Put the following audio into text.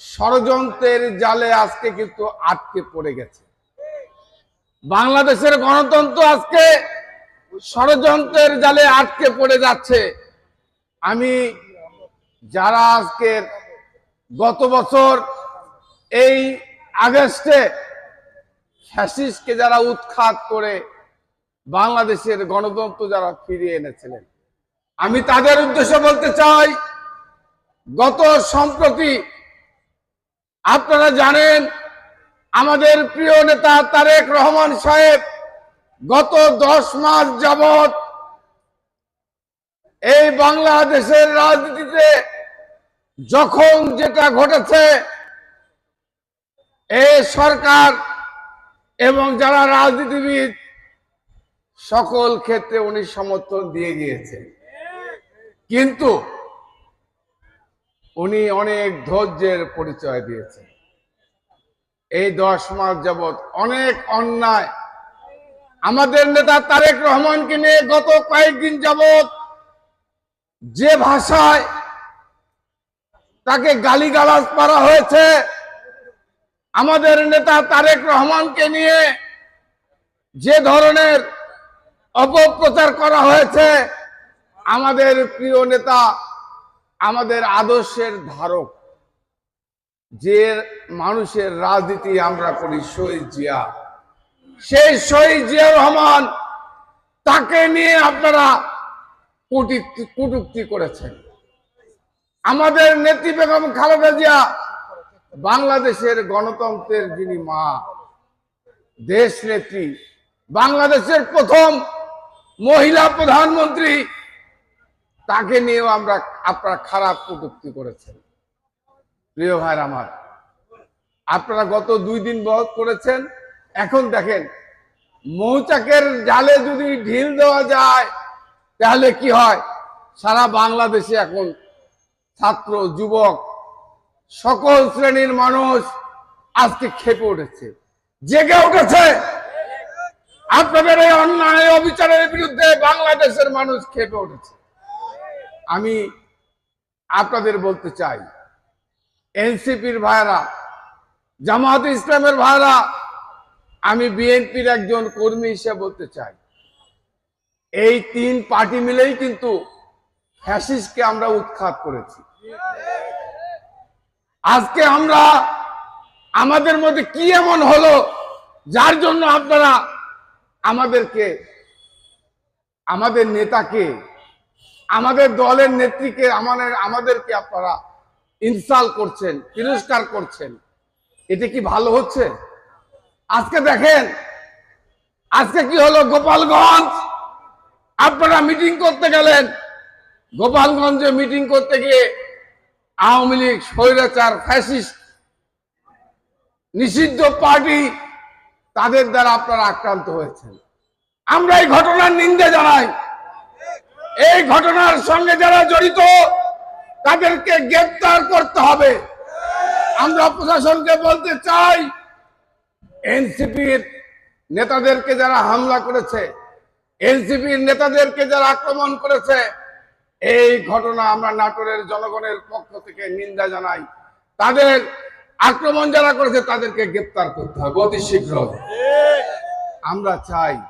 ষড়যন্ত্রের জালে আজকে কিন্তু আটকে পড়ে গেছে। বাংলাদেশের গণতন্ত্র আজকে ষড়যন্ত্রের জালে আটকে পড়ে যাচ্ছে। আমি যারা আজকের গত বছর এই আগস্টে ফ্যাসিস্টকে যারা উৎখাত করে বাংলাদেশের গণতন্ত্র যারা ফিরিয়ে এনেছিলেন, আমি তাদের উদ্দেশ্যে বলতে চাই, গত সম্প্রতি আপনারা জানেন আমাদের প্রিয় নেতা তারেক রহমান সাহেব গত 10 মাস যাবত এই বাংলাদেশের রাজনীতিতে যখন যেটা ঘটেছে, এই সরকার এবং যারা রাজনীতিবিদ সকল ক্ষেত্রে উনি সমর্থন দিয়ে গিয়েছে। কিন্তু উনি অনেক ধৈর্যের পরিচয় দিয়েছে। এই 10 মাস যাবৎ অনেক অন্যায় আমাদের নেতা তারেক রহমানকে নিয়ে গত কয়েকদিন যাবৎ যে ভাষায় তাকে গালিগালাজ করা হয়েছে, আমাদের নেতা তারেক রহমানকে নিয়ে যে ধরনের অপপ্রচার করা হয়েছে, আমাদের প্রিয় নেতা, আমাদের আদর্শের ধারক, যে মানুষের রাজনীতি আমরা করি, শহীদ জিয়া, সেই শহীদ জিয়া রহমান, তাকে নিয়ে আপনারা কটূক্তি করেছেন। আমাদের নেত্রী বেগম খালেদা জিয়া বাংলাদেশের গণতন্ত্রের যিনি মা, দেশ নেত্রী, বাংলাদেশের প্রথম মহিলা প্রধানমন্ত্রী, তাকে নিয়েও আপনারা খারাপ কটূক্তি করেছেন। প্রিয় ভাইরা আমার, আপনারা গত 2 দিন বহন করেছেন। এখন দেখেন, মৌচাকের জালে যদি ঢিল দেওয়া যায় তাহলে কি হয়? সারা বাংলাদেশে এখন ছাত্র, যুবক, সকল শ্রেণীর মানুষ আজকে ক্ষেপে উঠেছে, জেগে উঠেছে। আপনাদের এই অন্যায় অবিচারের বিরুদ্ধে বাংলাদেশের মানুষ ক্ষেপে উঠেছে। আমি আপনাদের বলতে চাই, এনসিপির ভাইরা, জামাত ইসলামের ভাইরা, আমি বিএনপির একজন কর্মী হিসেবে বলতে চাই, এই 3 পার্টি মিলেই কিন্তু ফ্যাসিস্টকে আমরা উৎখাত করেছি। আজকে আমরা আমাদের মধ্যে কি এমন হলো যার জন্য আপনারা আমাদেরকে, আমাদের নেতাকে, আমাদের দলের নেত্রীকে, আমাদেরকে আপনারা ইনসাল্ট করছেন, তিরস্কার করছেন? এটা কি ভালো হচ্ছে? আজকে দেখেন, আজকে কি হলো গোপালগঞ্জ, আপনারা মিটিং করতে গেলেন, গোপালগঞ্জে মিটিং করতে গিয়ে আওয়ামী লীগ, স্বৈরাচার, ফ্যাসিস্ট, নিষিদ্ধ পার্টি, তাদের দ্বারা আপনারা আক্রান্ত হয়েছেন। আমরা এই ঘটনার নিন্দা জানাই। এই ঘটনার সঙ্গে যারা জড়িত তাদেরকে গ্রেফতার করতে হবে। আমরা প্রশাসনকে বলতে চাই, এনসিপির নেতাদেরকে যারা হামলা করেছে, এনসিপির নেতাদেরকে যারা আক্রমণ করেছে, এই ঘটনা আমরা নাটোরের জনগণের পক্ষ থেকে নিন্দা জানাই। তাদের আক্রমণ যারা করেছে তাদেরকে গ্রেফতার করতে হবে অতি শীঘ্র। আমরা চাই